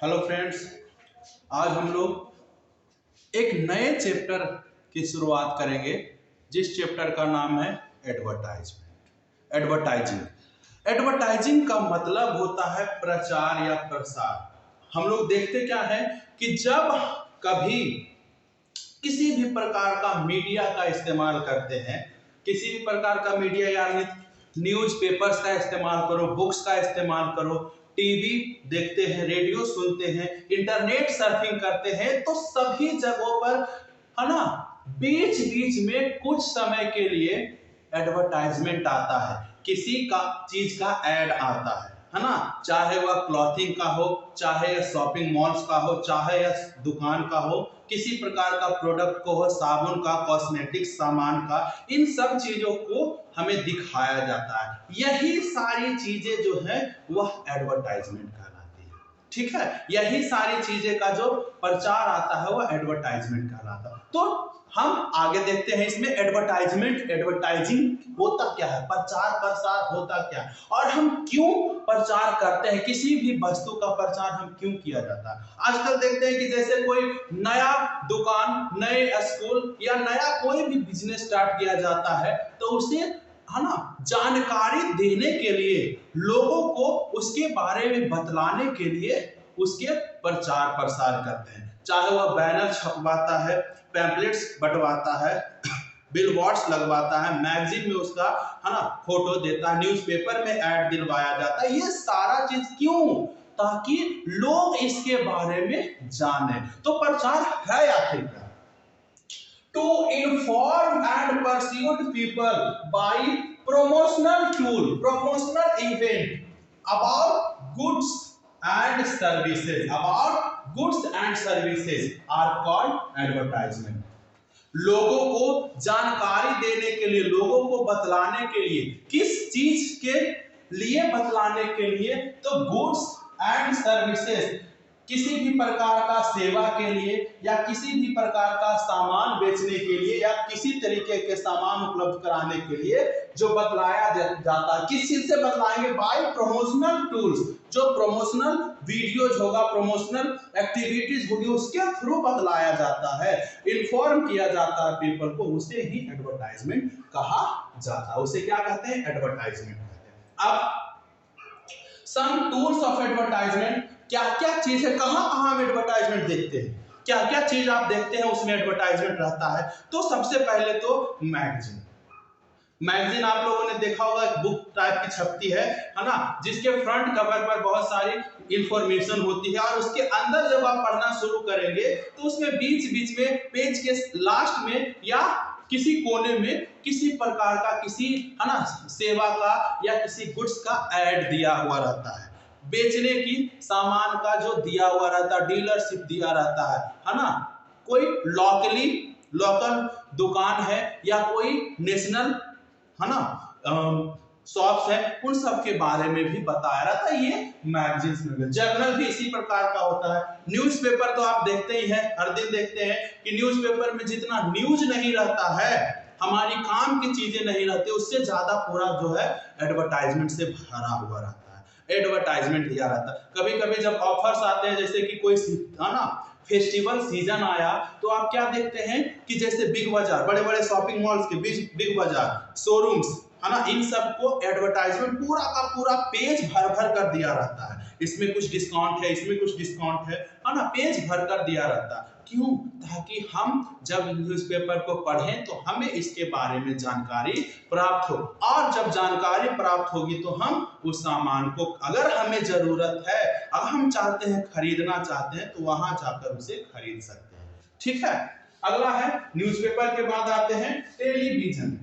Hello friends, आज हम लोग एक नए चैप्टर की शुरुआत करेंगे जिस चैप्टर का नाम है एडवर्टाइजमेंट। एडवर्टाइजिंग का मतलब होता है प्रचार या प्रसार। हम लोग देखते क्या है कि जब कभी किसी भी प्रकार का मीडिया का इस्तेमाल करते हैं, किसी भी प्रकार का मीडिया यानी न्यूज़पेपर्स का इस्तेमाल करो, बुक्स का इस्तेमाल करो, टीवी देखते हैं, रेडियो सुनते हैं, इंटरनेट सर्फिंग करते हैं, तो सभी जगहों पर है ना बीच बीच में कुछ समय के लिए एडवर्टाइजमेंट आता है, किसी का चीज का एड आता है ना। चाहे वह क्लॉथिंग का हो, चाहे यह शॉपिंग मॉल्स का हो, चाहे यह दुकान का हो, किसी प्रकार का प्रोडक्ट को हो, साबुन का, कॉस्मेटिक सामान का, इन सब चीजों को हमें दिखाया जाता है। यही सारी चीजें जो है वह एडवर्टाइजमेंट कहलाती है। ठीक है, यही सारी चीजें का जो प्रचार आता है वह एडवर्टाइजमेंट कहलाता है। तो हम आगे देखते हैं इसमें एडवर्टाइजिंग होता क्या है, प्रचार प्रसार होता क्या है, और हम क्यों प्रचार करते हैं, किसी भी वस्तु का प्रचार हम क्यों किया जाता है। आजकल देखते हैं कि जैसे कोई नया दुकान, नए स्कूल या नया कोई भी बिजनेस स्टार्ट किया जाता है, तो उसे है ना जानकारी देने के लिए, लोगों को उसके बारे में बतलाने के लिए उसके प्रचार प्रसार करते हैं। चाहे वह बैनर छपवाता है, पैम्पलेट्स बंटवाता है, बिलबोर्ड्स लगवाता है, मैगजीन में उसका है ना फोटो देता है, न्यूज़पेपर में ऐड दिलवाया जाता है। ये सारा चीज क्यों? ताकि लोग इसके बारे में जाने। तो प्रचार है आखिर क्या? To inform and persuade people by promotional event about goods and services are called advertisement. लोगों को जानकारी देने के लिए, लोगों को बतलाने के लिए, किस चीज के लिए बतलाने के लिए? तो गुड्स एंड सर्विसेज, किसी भी प्रकार का सेवा के लिए या किसी भी प्रकार का सामान बेचने के लिए या किसी तरीके के सामान उपलब्ध कराने के लिए जो बतलाया जाता है। किस चीज से बतलाएंगे? बाय प्रमोशनल टूल्स, जो प्रमोशनल वीडियोज होगा, प्रमोशनल एक्टिविटीज होगी, उसके थ्रू बतलाया जाता है, इन्फॉर्म किया जाता है पीपल को, उसे ही एडवर्टाइजमेंट कहा जाता है। उसे क्या कहते हैं? एडवर्टाइजमेंट कहते हैं। अब सम टूल्स ऑफ एडवर्टाइजमेंट, क्या क्या चीज है, कहां कहां हम एडवर्टाइजमेंट देखते हैं, क्या क्या चीज आप देखते हैं उसमें एडवर्टाइजमेंट रहता है। तो सबसे पहले तो मैगजीन आप लोगों ने देखा होगा, एक बुक टाइप की छपती है ना, जिसके फ्रंट कवर पर बहुत सारी इंफॉर्मेशन होती है, और उसके अंदर जब आप पढ़ना शुरू करेंगे तो उसमें बीच बीच में पेज के लास्ट में या किसी कोने में किसी प्रकार का, किसी है ना सेवा का या किसी गुड्स का ऐड दिया हुआ रहता है, बेचने की सामान का जो दिया हुआ रहता है, डीलरशिप दिया रहता है ना। कोई लोकल दुकान है या कोई नेशनल है ना शॉप्स है, उन सब के बारे में भी बताया रहता है। ये मैगजीन्स में, जर्नल भी इसी प्रकार का होता है। न्यूज़पेपर तो आप देखते ही हैं, हर दिन देखते हैं कि न्यूज़पेपर में जितना न्यूज नहीं रहता है, हमारी काम की चीजें नहीं रहती, उससे ज्यादा पूरा जो है एडवर्टाइजमेंट से भरा हुआ रहता है, एडवर्टाइजमेंट दिया रहता है। कभी कभी जब ऑफर्स आते हैं, जैसे कि कोई है ना फेस्टिवल सीजन आया, तो आप क्या देखते हैं कि जैसे बिग बाजार, बड़े बड़े शॉपिंग मॉल्स के बिग बाजार, शोरूम्स है ना, इन सबको एडवर्टाइजमेंट पूरा का पूरा पेज भर भर कर दिया रहता है। इसमें कुछ डिस्काउंट है, इसमें कुछ डिस्काउंट है ना, पेज भर कर दिया रहता है। क्यों? ताकि हम जब न्यूज़पेपर को पढ़ें तो हमें इसके बारे में जानकारी प्राप्त हो, और जब जानकारी प्राप्त होगी तो हम उस सामान को, अगर हमें जरूरत है, अगर हम चाहते हैं खरीदना चाहते हैं, तो वहां जाकर उसे खरीद सकते हैं। ठीक है, अगला है न्यूज़पेपर के बाद आते हैं टेलीविजन।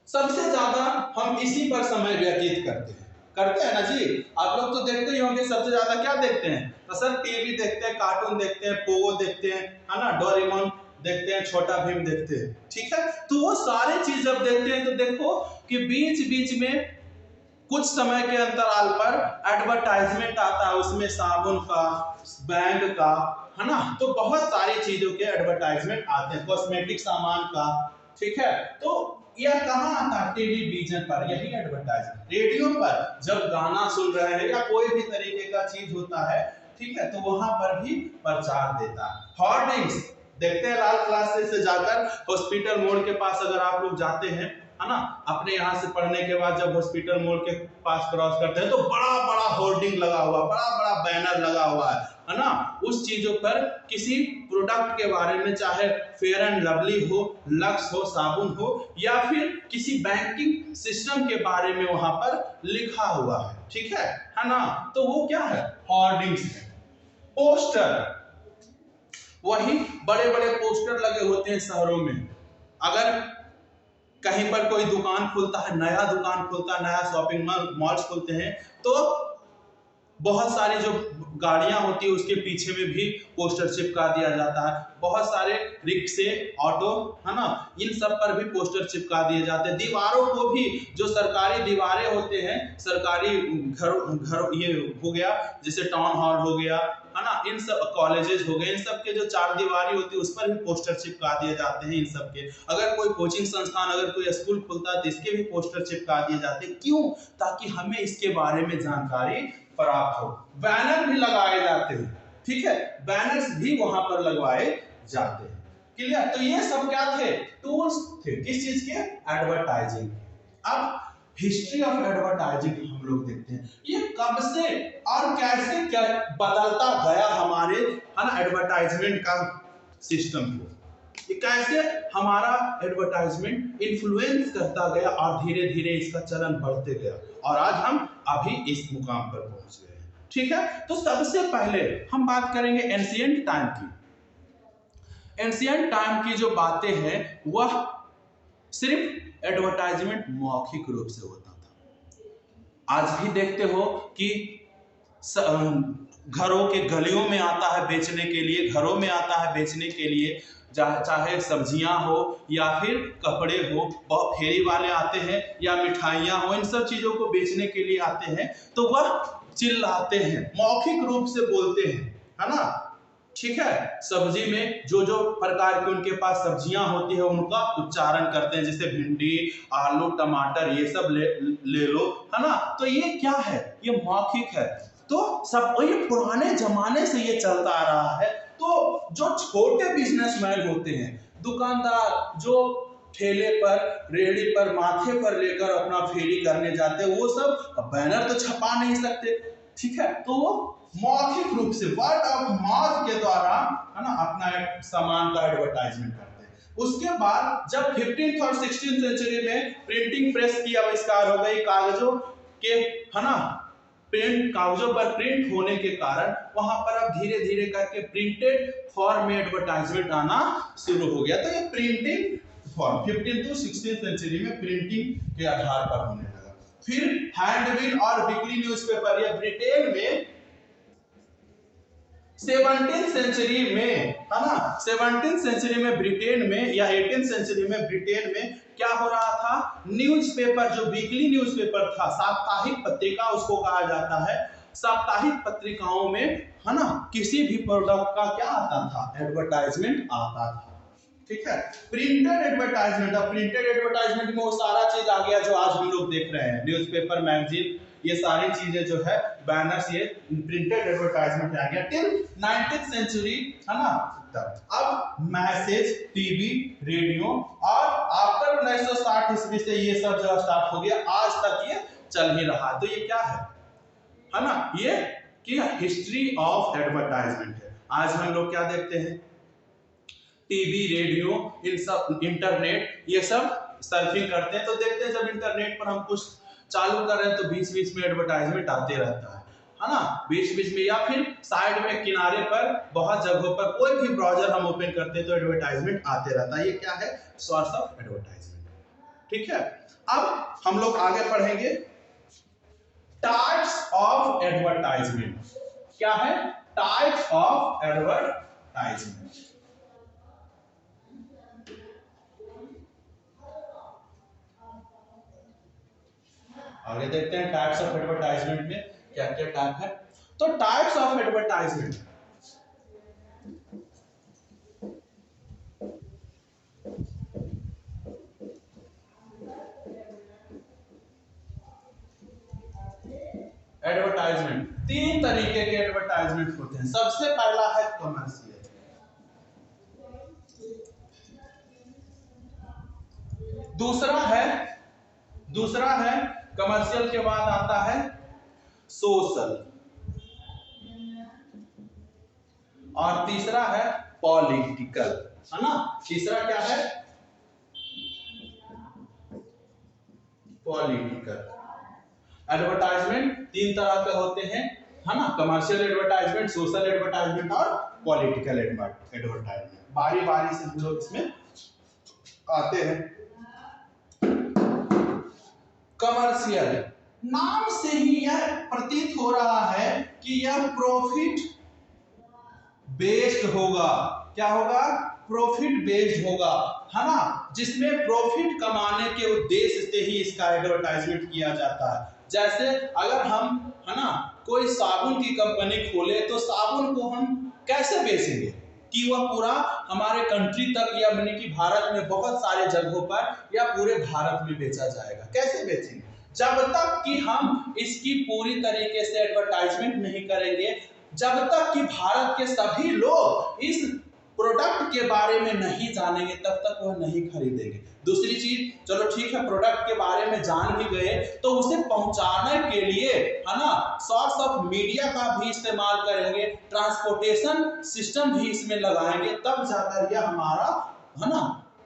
सबसे ज्यादा हम इसी पर समय व्यतीत करते हैं ना जी। आप लोग तो देखते ही होंगे, सबसे ज्यादा क्या देखते हैं? तो सर टीवी देखते हैं, कार्टून देखते हैं, पोगो देखते हैं, है ना, डोरेमोन देखते हैं, छोटा भीम देखते हैं। ठीक है, तो वो सारे चीज जब देखते हैं तो देखो कि बीच बीच में कुछ समय के अंतराल पर एडवर्टाइजमेंट आता है, उसमें साबुन का, बैंक का, है ना, तो बहुत सारी चीजों के एडवर्टाइजमेंट आते हैं, कॉस्मेटिक सामान का। ठीक है, तो यह कहां आता है? टेलीविजन पर, यही एडवर्टाइजमेंट। रेडियो पर जब गाना सुन रहे हैं या कोई भी तरीके का चीज होता है, ठीक है, तो वहां पर भी प्रचार देता है। होर्डिंग्स देखते हैं लाल क्लास से जाकर हॉस्पिटल मोड़ के पास अगर आप लोग जाते हैं, है ना, अपने यहाँ से पढ़ने के बाद जब हॉस्पिटल मोड़ के पास क्रॉस करते हैं तो बड़ा बड़ा होर्डिंग लगा हुआ, बड़ा बड़ा बैनर लगा हुआ है ना, उस चीजों पर किसी प्रोडक्ट के बारे में, चाहे फेयर एंड लवली हो, लक्स हो, साबुन हो, या फिर किसी बैंकिंग सिस्टम के बारे में वहां पर लिखा हुआ है, ठीक है ना, तो वो क्या है, होर्डिंग्स है। पोस्टर, वही बड़े बड़े पोस्टर लगे होते हैं शहरों में। अगर कहीं पर कोई दुकान खुलता है, नया दुकान खुलता है, नया शॉपिंग मॉल्स खुलते हैं, तो बहुत सारी जो गाड़ियां होती है उसके पीछे में भी पोस्टर चिपका दिया जाता है। बहुत सारे रिक्शे, ऑटो, है ना, इन सब पर भी पोस्टर चिपका दिए जाते हैं। दीवारों को भी, जो सरकारी दीवारें होते हैं, सरकारी घर ये हो गया, जैसे टाउन हॉल हो गया, है ना, इन सब कॉलेजेस हो गए, इन सब के जो चार दीवारी होती है उस पर भी पोस्टर चिपका दिए जाते हैं। इन सब के, अगर कोई कोचिंग संस्थान, अगर कोई स्कूल खुलता है तो इसके भी पोस्टर चिपका दिए जाते हैं। क्यों? ताकि हमें इसके बारे में जानकारी प्राप्त हो। बैनर भी लगाए जाते हैं, ठीक है, बैनर्स भी वहां पर लगवाए जाते हैं। क्लियर? तो ये सब क्या थे, टूल्स थे, किस चीज के, एडवर्टाइजिंग। अब हिस्ट्री ऑफ एडवर्टाइजिंग हम लोग देखते हैं, ये कब से और कैसे क्या बदलता गया हमारे, है ना, एडवर्टाइजमेंट का सिस्टम को, ये कैसे हमारा एडवर्टाइजमेंट इन्फ्लुएंस करता गया और धीरे धीरे इसका चलन बढ़ते गया और आज हम अभी इस मुकाम पर पहुंच गए हैं, ठीक है। तो सबसे पहले हम बात करेंगे एंशिएंट टाइम की। एंशिएंट टाइम की जो बातें हैं वह सिर्फ एडवर्टाइजमेंट मौखिक रूप से होता था। आज भी देखते हो कि घरों के गलियों में आता है बेचने के लिए, घरों में आता है बेचने के लिए, चाहे सब्जियां हो या फिर कपड़े हो, बहुत फेरी वाले आते हैं, या मिठाइयां हो, इन सब चीजों को बेचने के लिए आते हैं, तो वह चिल्लाते हैं, मौखिक रूप से बोलते हैं, है ना, ठीक है। सब्जी में जो जो प्रकार की उनके पास सब्जियां होती है उनका उच्चारण करते हैं, जैसे भिंडी, आलू, टमाटर, ये सब ले लो, है ना, तो ये क्या है, ये मौखिक है। तो सब ये पुराने जमाने से ये चलता आ रहा है। तो जो छोटे बिजनेसमैन होते हैं, दुकानदार जो ठेले पर, रेहड़ी पर, माथे पर लेकर अपना फेरी करने जाते हैं, वो सब बैनर तो छपा नहीं सकते, ठीक है, तो वो मौखिक रूप से वर्ड ऑफ माउथ के द्वारा, है ना, अपना सामान का एडवर्टाइजमेंट करते हैं। उसके बाद जब 15th और 16th सेंचुरी में प्रिंटिंग प्रेस की आविष्कार हो गई, कागजों के, है ना, प्रिंट, कागजों पर प्रिंट होने के कारण वहां पर अब धीरे धीरे करके प्रिंटेड फॉर्म में एडवर्टाइजमेंट आना शुरू हो गया। तो ये printing form 15th to 16th century में प्रिंटिंग के आधार पर होने लगा। फिर हैंडबिल और वीकली न्यूज़पेपर, ये ब्रिटेन में 17th सेंचुरी में, है ना, 17th सेंचुरी में ब्रिटेन में, या 18th सेंचुरी में ब्रिटेन में क्या हो रहा था, न्यूज़पेपर, जो वीकली न्यूज़पेपर था, साप्ताहिक पत्रिका उसको कहा जाता है, साप्ताहिक पत्रिकाओं में, है ना, किसी भी प्रोडक्ट का क्या आता था, एडवर्टाइजमेंट आता था, ठीक है। प्रिंटेड एडवर्टाइजमेंट, अब प्रिंटेड एडवर्टाइजमेंट में वो सारा चीज आ गया जो आज हम लोग देख रहे हैं, न्यूज़पेपर, मैगजीन, ये सारी चीजें जो है, बैनर्स, ये प्रिंटेड एडवर्टाइजमेंट आ गया टिल 19th सेंचुरी, है ना। अब मैसेज, टीवी, रेडियो, और आफ्टर 1960 ईस्वी से ये सब जो स्टार्ट हो गया, आज तक ये चल ही रहा। तो ये क्या है ना, ये कि हिस्ट्री ऑफ एडवर्टाइजमेंट है। आज हम लोग क्या देखते हैं, टीवी, रेडियो, इन सब, इंटरनेट, ये सब सर्फिंग करते हैं तो देखते हैं जब इंटरनेट पर हम कुछ चालू कर रहे हैं तो बीच बीच में एडवर्टाइजमेंट आते रहता है ना, बीच बीच में, या फिर साइड में, किनारे पर, बहुत जगहों पर कोई भी ब्राउजर हम ओपन करते हैं तो एडवर्टाइजमेंट आते रहता है। ये क्या है, सोर्स ऑफ एडवर्टाइजमेंट, ठीक है। अब हम लोग आगे पढ़ेंगे टाइप्स ऑफ एडवर्टाइजमेंट। क्या है, टाइप्स ऑफ एडवर्टाइजमेंट। आगे देखते हैं टाइप्स ऑफ एडवर्टाइजमेंट में क्या क्या टाइप है। तो टाइप्स ऑफ एडवर्टाइजमेंट, एडवर्टाइजमेंट, तीन तरीके के एडवर्टाइजमेंट होते हैं। सबसे पहला है कमर्शियल, दूसरा है कमर्शियल के बाद आता है सोशल, और तीसरा है पॉलिटिकल, है ना। तीसरा क्या है? पॉलिटिकल। एडवर्टाइजमेंट तीन तरह के होते हैं, है ना, कमर्शियल एडवर्टाइजमेंट, सोशल एडवर्टाइजमेंट और पॉलिटिकल एडवर्टाइजमेंट। बारी बारी से हम लोग इसमें आते हैं। कमर्शियल, नाम से ही यह प्रतीत हो रहा है कि यह प्रॉफिट बेस्ड होगा। क्या होगा? प्रॉफिट बेस्ड होगा, है ना, जिसमें प्रॉफिट कमाने के उद्देश्य से ही इसका एडवर्टाइजमेंट किया जाता है। जैसे अगर हम, है ना, कोई साबुन की कंपनी खोले तो साबुन को हम कैसे बेचेंगे कि वह पूरा हमारे कंट्री तक या यानी कि भारत में बहुत सारे जगहों पर या पूरे भारत में बेचा जाएगा। कैसे बेचेंगे? जब तक कि हम इसकी पूरी तरीके से एडवर्टाइजमेंट नहीं करेंगे, जब तक कि भारत के सभी लोग इस प्रोडक्ट के बारे में नहीं जानेंगे, तब तक वह नहीं खरीदेंगे। दूसरी चीज, चलो ठीक है, प्रोडक्ट के बारे में जान भी गए तो उसे पहुंचाने के लिए, है ना, सोर्स ऑफ मीडिया का भी इस्तेमाल करेंगे, ट्रांसपोर्टेशन सिस्टम भी इसमें लगाएंगे, तब जाकर यह हमारा, है ना,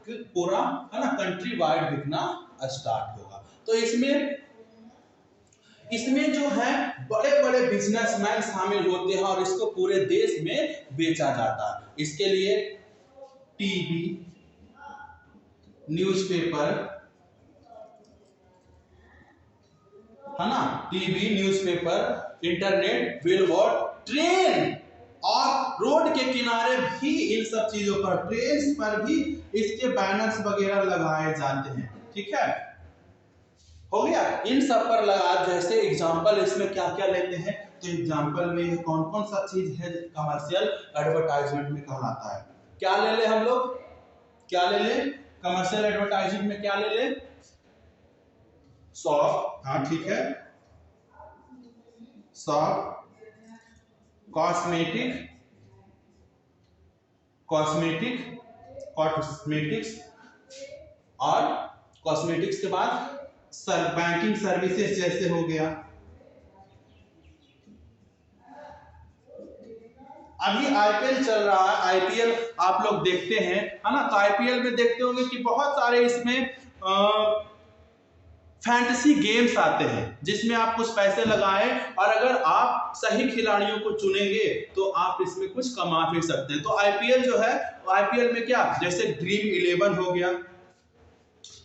पूरा, है ना, कंट्री वाइड बिकना स्टार्ट होगा। तो इसमें जो है बड़े बड़े बिजनेसमैन शामिल होते हैं और इसको पूरे देश में बेचा जाता है। इसके लिए टीवी, न्यूज़पेपर, है ना, TV, newspaper, internet, billboard, train और रोड के किनारे भी, इन सब चीजों पर, ट्रेन पर भी इसके बैनर्स वगैरह लगाए जाते हैं। ठीक है, हो गया। इन सब पर लगा, जैसे एग्जांपल इसमें क्या क्या लेते हैं, तो एग्जांपल में कौन कौन सा चीज है कमर्शियल एडवर्टाइजमेंट में कहलाता है। क्या ले ले हम लोग, क्या ले ले कमर्शियल एडवर्टाइजमेंट में, क्या ले ले? शॉप, हाँ ठीक है, शॉप, कॉस्मेटिक, कॉस्मेटिक्स, और कॉस्मेटिक्स के बाद बैंकिंग सर्विसेज जैसे हो गया। अभी आईपीएल चल रहा है, आईपीएल आप लोग देखते हैं, है ना, तो आईपीएल में देखते होंगे कि बहुत सारे इसमें फैंटेसी गेम्स आते हैं जिसमें आप कुछ पैसे लगाएं और अगर आप सही खिलाड़ियों को चुनेंगे तो आप इसमें कुछ कमा भी सकते हैं। तो आईपीएल जो है, आईपीएल में क्या, जैसे ड्रीम 11 हो गया,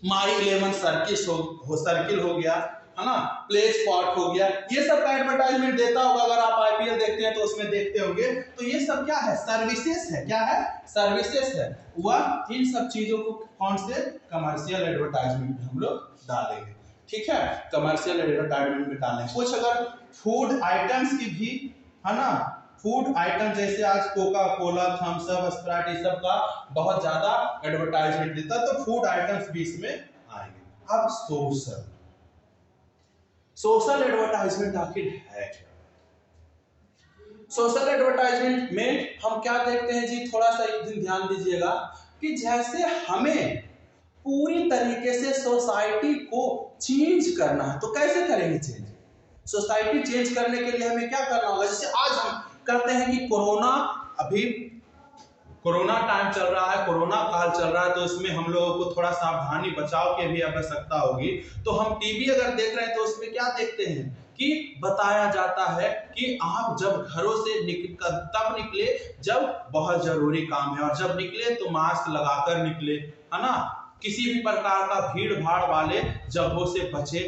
माई 11 सर्किल हो गया, है ना, प्ले स्पॉट हो गया, ये सब का एडवर्टाइजमेंट देता होगा। अगर आप आईपीएल देखते हैं तो उसमें देखते होंगे, तो ये सब क्या है? सर्विसेज है। क्या है? सर्विसेज है। वह इन सब चीजों को कौन से कमर्शियल एडवर्टाइजमेंट में हम लोग डालेंगे। ठीक है, कमर्शियल एडवर्टाइजमेंट में डालेंगे। कुछ अगर फूड आइटम्स की भी, है ना, फूड आइटम जैसे आज Coca Cola, Thums Up, Sprite, इस सब का बहुत ज्यादा एडवर्टाइजमेंट देता है, तो फूड आइटम्स भी इसमें आएंगे। अब सोशल एडवर्टाइजमेंट आखिर है क्या? सोशल एडवर्टाइजमेंट में हम क्या देखते हैं जी, थोड़ा सा एक दिन ध्यान दीजिएगा कि जैसे हमें पूरी तरीके से सोसाइटी को चेंज करना है, तो कैसे करेंगे चेंज? सोसाइटी चेंज करने के लिए हमें क्या करना होगा? जैसे आज हम करते हैं कि अभी कोरोना टाइम चल रहा है, कोरोना काल चल रहा है, तो इसमें हम लोगों को थोड़ा सावधानी बचाव की भी आवश्यकता होगी। तो हम टीवी अगर देख रहे हैं तो उसमें क्या देखते हैं कि बताया जाता है कि आप जब घरों से तब निकले जब बहुत जरूरी काम है, और जब निकले तो मास्क लगाकर निकले, है ना, किसी भी प्रकार का भीड़ भाड़ वाले जगहों से बचे,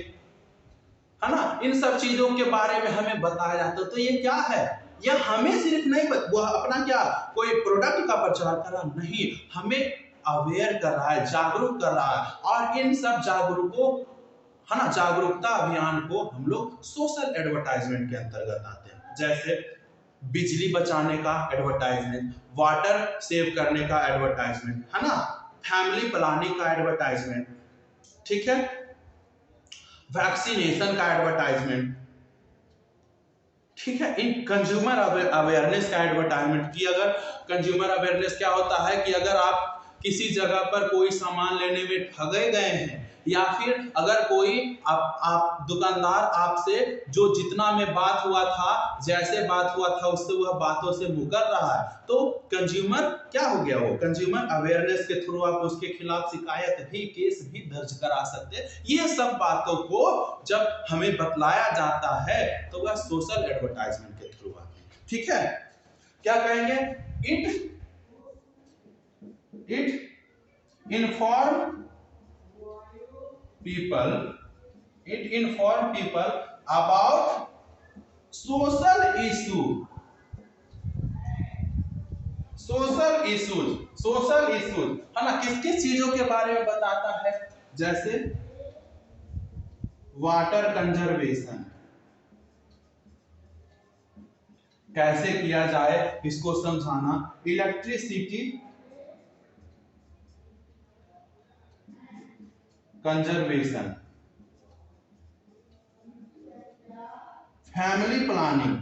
है ना। इन सब चीजों के बारे में हमें बताया जाता है। तो ये क्या है? यह हमें सिर्फ नहीं वो अपना क्या कोई प्रोडक्ट का प्रचार कर रहा नहीं, हमें अवेयर कर रहा है, जागरूक कर रहा है। और इन सब है ना, जागरूकता अभियान को हम लोग सोशल एडवर्टाइजमेंट के अंतर्गत आते हैं। जैसे बिजली बचाने का एडवर्टाइजमेंट, वाटर सेव करने का एडवर्टाइजमेंट, है ना, फैमिली प्लानिंग का एडवर्टाइजमेंट, ठीक है, वैक्सीनेशन का एडवर्टाइजमेंट, ठीक है। इन कंज्यूमर अवेयरनेस का एडवर्टाइजमेंट की, अगर कंज्यूमर अवेयरनेस क्या होता है कि अगर आप किसी जगह पर कोई सामान लेने में ठगे गए हैं, या फिर अगर कोई आप दुकानदार आपसे जो जितना में बात हुआ था, जैसे बात हुआ था उससे वह बातों से मुकर रहा है, तो कंज्यूमर क्या हो गया, वो कंज्यूमर अवेयरनेस के थ्रू आप उसके खिलाफ शिकायत भी, केस भी दर्ज करा सकते हैं। ये सब बातों को जब हमें बतलाया जाता है तो वह सोशल एडवर्टाइजमेंट के थ्रू आते हैं। ठीक है, क्या कहेंगे, it inform people about social issues, है ना, किस किस चीजों के बारे में बताता है, जैसे वाटर कंजर्वेशन कैसे किया जाए इसको समझाना, इलेक्ट्रिसिटी कंजर्वेशन, फैमिली प्लानिंग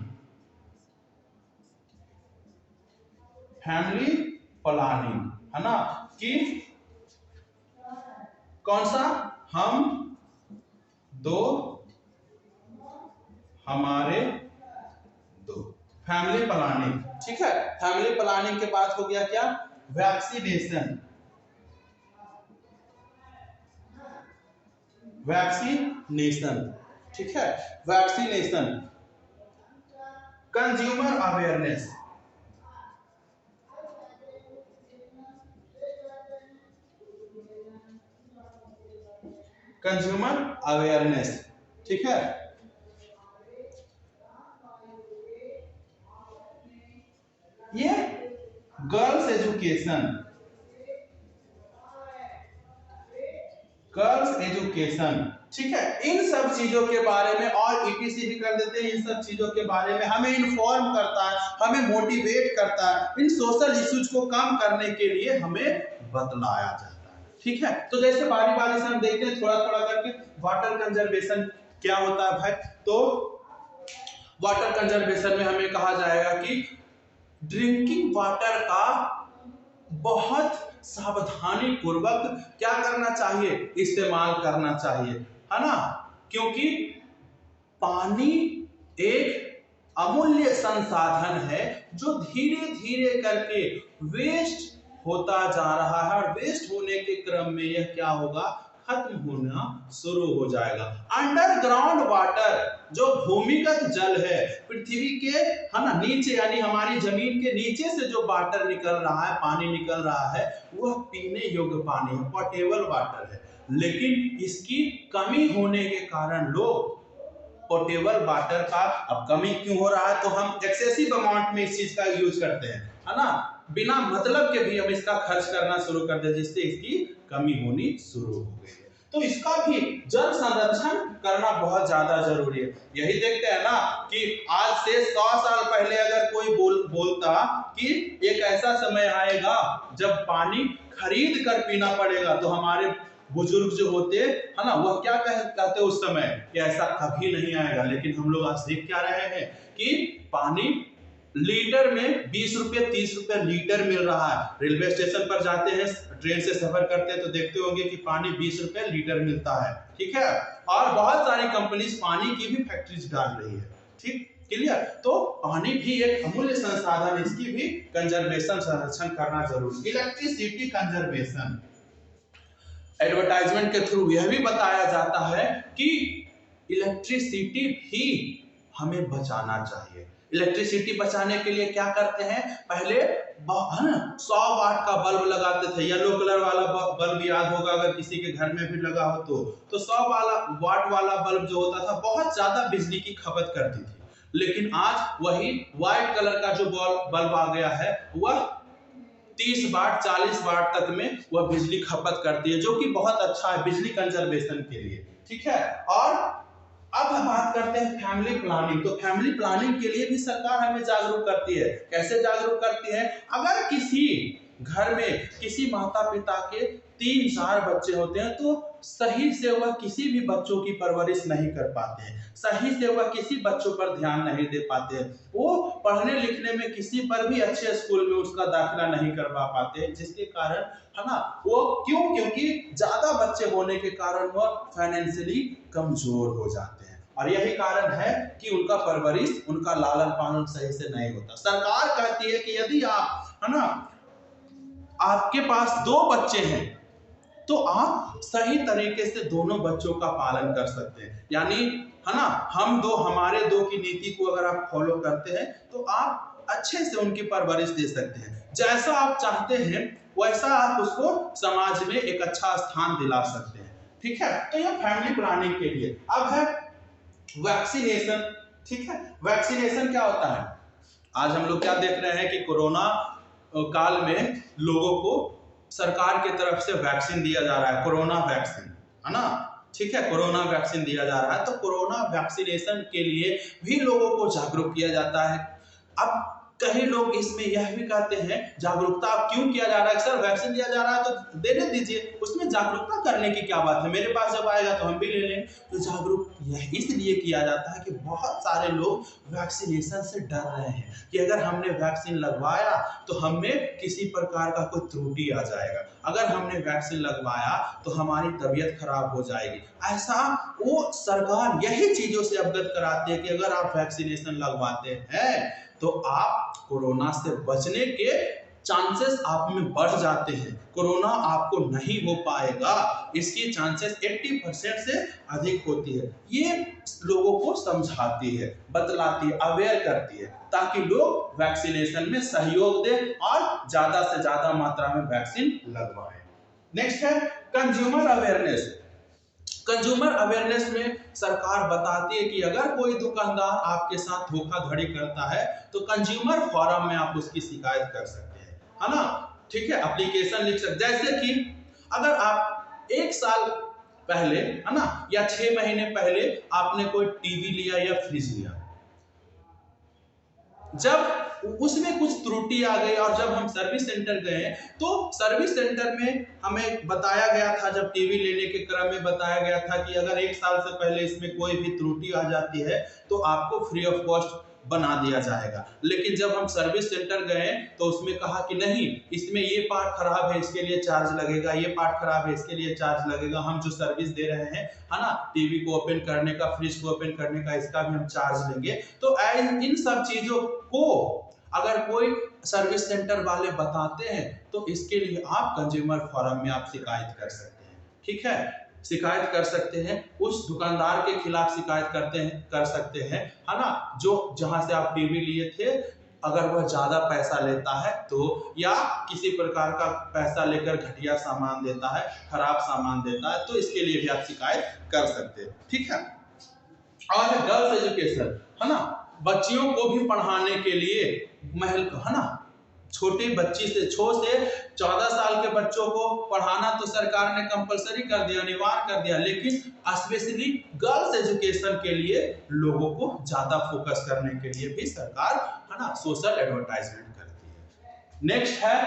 है ना, कि कौन सा, हम दो हमारे दो, फैमिली प्लानिंग। ठीक है, फैमिली प्लानिंग के बाद हो गया क्या, वैक्सीनेशन, ठीक है, वैक्सीनेशन, कंज्यूमर अवेयरनेस, ठीक है, ये गर्ल्स एजुकेशन, ठीक है। इन सब चीजों के बारे में और ईटीसी भी कर देते हैं, इन सब चीजों के बारे में हमें इन्फॉर्म करता है, हमें मोटिवेट करता है, इन सोशल इश्यूज को कम करने के लिए हमें बतलाया जाता है। ठीक है, तो जैसे बारी बारी से हम देखते हैं थोड़ा थोड़ा करके, वाटर कंजर्वेशन क्या होता है भाई, तो वाटर कंजर्वेशन में हमें कहा जाएगा कि ड्रिंकिंग वाटर का बहुत सावधानी पूर्वक क्या करना चाहिए, इस्तेमाल करना चाहिए, है ना, क्योंकि पानी एक अमूल्य संसाधन है जो धीरे धीरे करके वेस्ट होता जा रहा है, और वेस्ट होने के क्रम में यह क्या होगा, खत्म होना शुरू हो जाएगा। अंडरग्राउंड वाटर, जो भूमिगत जल है, पृथ्वी के, है ना, नीचे यानी हमारी जमीन के नीचे से जो वाटर निकल रहा है, पानी निकल रहा है, वह पीने योग्य पानी है, पोर्टेबल वाटर है। लेकिन इसकी कमी होने के कारण लोग पोर्टेबल वाटर का अब कमी क्यों हो रहा है, तो हम एक्सेसिव अमाउंट में इस चीज का यूज करते हैं, है ना, बिना मतलब के भी हम इसका खर्च करना शुरू कर देते, जिससे इसकी कमी होनी शुरू हो गई है। तो इसका भी जल संरक्षण करना बहुत ज्यादा जरूरी है। यही देखते हैं ना कि आज से 100 साल पहले अगर कोई बोलता कि एक ऐसा समय आएगा जब पानी खरीद कर पीना पड़ेगा, तो हमारे बुजुर्ग जो होते है ना, वह क्या कहते उस समय कि ऐसा कभी नहीं आएगा। लेकिन हम लोग आज देख क्या रहे हैं कि पानी लीटर में 20 रुपए 30 रुपए लीटर मिल रहा है। रेलवे स्टेशन पर जाते हैं, ट्रेन से सफर करते हैं, तो देखते होंगे कि पानी 20 रुपए लीटर मिलता है। ठीक है, और बहुत सारी कंपनीज पानी की भी फैक्ट्रीज डाल रही है। ठीक, क्लियर। तो पानी भी एक अमूल्य संसाधन, इसकी भी कंजर्वेशन, संरक्षण करना जरूरी। इलेक्ट्रिसिटी कंजर्वेशन, एडवर्टाइजमेंट के थ्रू यह भी बताया जाता है कि इलेक्ट्रिसिटी भी हमें बचाना चाहिए। इलेक्ट्रिसिटी बचाने के लिए क्या करते हैं, पहले 100 वाट का बल्ब लगाते थे, येलो कलर वाला बल्ब याद होगा अगर किसी के घर में भी लगा हो तो 100 वाट वाला बल्ब जो होता था बहुत ज्यादा बिजली की खपत करती थी। लेकिन आज वही व्हाइट कलर का जो बल्ब आ गया है, वह 30 वाट 40 वाट तक में वह बिजली खपत करती है, जो कि बहुत अच्छा है बिजली कंजर्वेशन के लिए। ठीक है, और अब हम बात करते हैं फैमिली प्लानिंग। तो फैमिली प्लानिंग के लिए भी सरकार हमें जागरूक करती है। कैसे जागरूक करती है, अगर किसी घर में किसी माता पिता के 3-4 बच्चे होते हैं तो सही से वह किसी भी बच्चों की परवरिश नहीं कर पाते हैं, सही से वह किसी बच्चों पर ध्यान नहीं दे पाते हैं, वो पढ़ने लिखने में किसी पर भी अच्छे स्कूल में उसका दाखिला नहीं करवा पाते, जिसके कारण है ना वो क्योंकि ज्यादा बच्चे होने के कारण वह फाइनेंशियली कमजोर हो जाते हैं। और यही कारण है कि उनका परवरिश, उनका लालन पालन सही से नहीं होता। सरकार कहती है कि यदि आप है ना आपके पास 2 बच्चे हैं तो आप सही तरीके से दोनों बच्चों का पालन कर सकते हैं, यानी है ना हमारे दो की नीति को अगर आप फॉलो करते हैं तो आप अच्छे से उनकी परवरिश दे सकते हैं, जैसा आप चाहते हैं वैसा आप उसको समाज में एक अच्छा स्थान दिला सकते हैं। ठीक है, तो यह फैमिली प्लानिंग के लिए। अब है वैक्सीनेशन। ठीक है, वैक्सीनेशन क्या होता है? आज हम लोग क्या देख रहे हैं कि कोरोना काल में लोगों को सरकार की तरफ से वैक्सीन दिया जा रहा है, कोरोना वैक्सीन, है ना। ठीक है, कोरोना वैक्सीन दिया जा रहा है, तो कोरोना वैक्सीनेशन के लिए भी लोगों को जागरूक किया जाता है। अब कई लोग इसमें यह भी कहते हैं जागरूकता क्यों किया जा रहा है, सर वैक्सीन दिया जा रहा है तो देने दीजिए, उसमें जागरूकता करने की क्या बात है, मेरे पास जब आएगा तो हम भी ले लेंगे। तो जागरूक यह इसलिए किया जाता है कि बहुत सारे लोग वैक्सीनेशन से डर रहे हैं कि अगर हमने वैक्सीन लगवाया तो हमें किसी प्रकार का कोई त्रुटि आ जाएगा, अगर हमने वैक्सीन लगवाया तो हमारी तबीयत खराब हो जाएगी। ऐसा वो सरकार यही चीजों से अवगत कराती है कि अगर आप वैक्सीनेशन लगवाते हैं तो आप कोरोना से बचने के चांसेस आप में बढ़ जाते हैं, कोरोना आपको नहीं हो पाएगा, इसकी चांसेस 80% से अधिक होती है। ये लोगों को समझाती है, बतलाती है, अवेयर करती है, ताकि लोग वैक्सीनेशन में सहयोग दें और ज्यादा से ज्यादा मात्रा में वैक्सीन लगवाएं। नेक्स्ट है कंज्यूमर अवेयरनेस। कंज्यूमर अवेयरनेस में सरकार बताती है कि अगर कोई दुकानदार आपके साथ धोखाधड़ी करता है तो कंज्यूमर फोरम में आप उसकी शिकायत कर सकते हैं, है ना। ठीक है, एप्लीकेशन लिख सकते, जैसे कि अगर आप 1 साल पहले है ना या 6 महीने पहले आपने कोई टीवी लिया या फ्रिज लिया, जब उसमें कुछ त्रुटि आ गई और जब हम सर्विस सेंटर गए तो सर्विस सेंटर में हमें बताया गया था, जब टीवी लेने के क्रम में बताया गया था कि अगर 1 साल से पहले इसमें कोई भी त्रुटि आ जाती है तो आपको फ्री ऑफ कॉस्ट बना दिया जाएगा। लेकिन जब हम सर्विस सेंटर गए तो उसमें कहा कि नहीं, इसमें ये पार्ट खराब है इसके लिए चार्ज लगेगा, ये पार्ट खराब है इसके लिए चार्ज लगेगा, हम जो सर्विस दे रहे हैं है ना टीवी को ओपन करने का, फ्रिज को ओपन करने का, इसका भी हम चार्ज लेंगे। तो इन सब चीजों को अगर कोई सर्विस सेंटर वाले बताते हैं तो इसके लिए आप कंज्यूमर फोरम में आप शिकायत कर सकते हैं। ठीक है, शिकायत कर सकते हैं, उस दुकानदार के खिलाफ शिकायत कर सकते हैं, है ना, जो जहां से आप टीवी लिए थे, अगर वह ज्यादा पैसा लेता है तो, या किसी प्रकार का पैसा लेकर घटिया सामान देता है, खराब सामान देता है, तो इसके लिए भी आप शिकायत कर सकते हैं। ठीक है, और गर्ल्स एजुकेशन, है ना, बच्चियों को भी पढ़ाने के लिए है ना, छोटी बच्ची से 14 साल के बच्चों को पढ़ाना तो सरकार ने कंपलसरी कर दिया, अनिवार्य कर दिया, लेकिन स्पेशली गर्ल्स एजुकेशन के लिए लोगों को ज्यादा फोकस करने के लिए भी सरकार है ना सोशल एडवर्टाइजमेंट करती है। नेक्स्ट है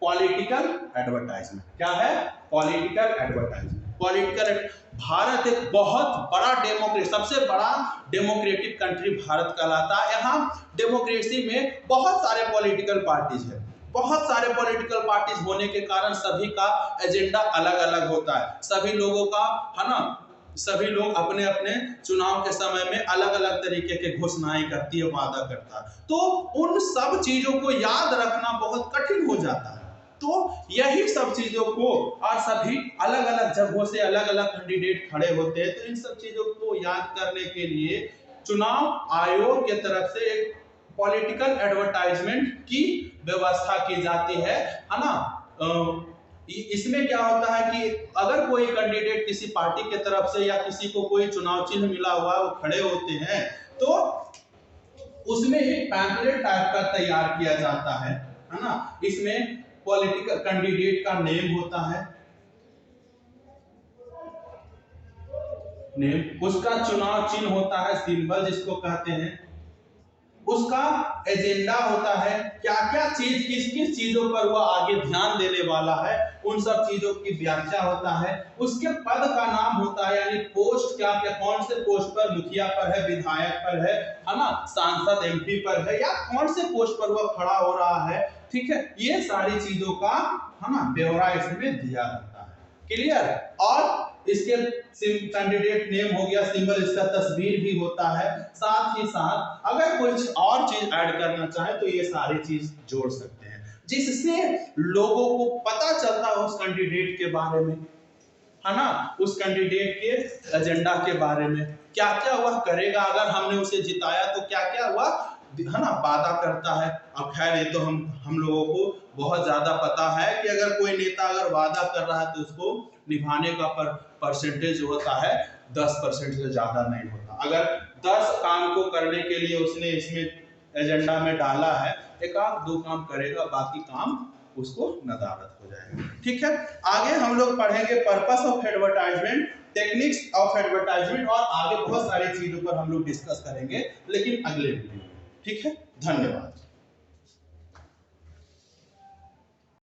पॉलिटिकल एडवर्टाइजमेंट। क्या है? Political advertisement. भारत एक बहुत बड़ा सबसे बड़ा डेमोक्रेटिक कंट्री भारत कहलाता है। यहाँ डेमोक्रेसी में बहुत सारे पॉलिटिकल पार्टीज है, बहुत सारे पॉलिटिकल पार्टीज होने के कारण सभी का एजेंडा अलग अलग होता है, सभी लोगों का है ना, सभी लोग अपने अपने चुनाव के समय में अलग अलग तरीके के घोषणाएं करती है, वादा करता है, तो उन सब चीजों को याद रखना बहुत कठिन हो जाता है। तो यही सब चीजों को, और सभी अलग अलग जगहों से अलग अलग कैंडिडेट खड़े होते हैं, तो इन सब चीजों को याद करने के लिए चुनाव आयोग की तरफ से एक पॉलिटिकल एडवर्टाइजमेंट की व्यवस्था की जाती है ना। इसमें क्या होता है कि अगर कोई कैंडिडेट किसी पार्टी की तरफ से या किसी को कोई चुनाव चिन्ह मिला हुआ है, वो खड़े होते हैं, तो उसमें एक पैम्फलेट टाइप का तैयार किया जाता है ना। इसमें पॉलिटिकल कैंडिडेट का नेम होता है, नेम, उसका चुनाव चिन्ह होता है, सिंबल जिसको कहते हैं, उसका एजेंडा होता है, क्या क्या चीज किस किस चीजों पर वह आगे ध्यान देने वाला है, उन सब चीजों की व्याख्या होता है। उसके पद का नाम होता है, यानी पोस्ट क्या क्या, कौन से पोस्ट पर, मुखिया पर है, विधायक पर है ना, सांसद एमपी पर है, या कौन से पोस्ट पर वह खड़ा हो रहा है। ठीक है, ये सारी चीजों का है ना ब्यौरा इसमें दिया रहता है। क्लियर। और इसके कैंडिडेट नेम हो गया, सिंबल, इसका तस्वीर भी होता है। साथ ही साथ अगर कुछ और चीज ऐड करना चाहे तो ये सारी चीज जोड़ सकते हैं, जिससे लोगों को पता चलता है उस कैंडिडेट के बारे में, है ना, उस कैंडिडेट के एजेंडा के बारे में, क्या क्या वह करेगा, अगर हमने उसे जिताया तो क्या क्या वह है ना वादा करता है। अब खैर ये तो हम लोगों को बहुत ज्यादा पता है कि अगर कोई नेता अगर वादा कर रहा है तो उसको निभाने का परसेंटेज जो होता है 10% से ज्यादा नहीं होता। अगर 10 काम को करने के लिए उसने इसमें एजेंडा में डाला है, एक आध दो काम करेगा, बाकी काम उसको नदारद हो जाएगा। ठीक है, आगे हम लोग पढ़ेंगे purpose of advertisement, techniques of advertisement, और आगे बहुत सारी चीजों पर हम लोग डिस्कस करेंगे, लेकिन अगले वीडियो में। ठीक है, धन्यवाद।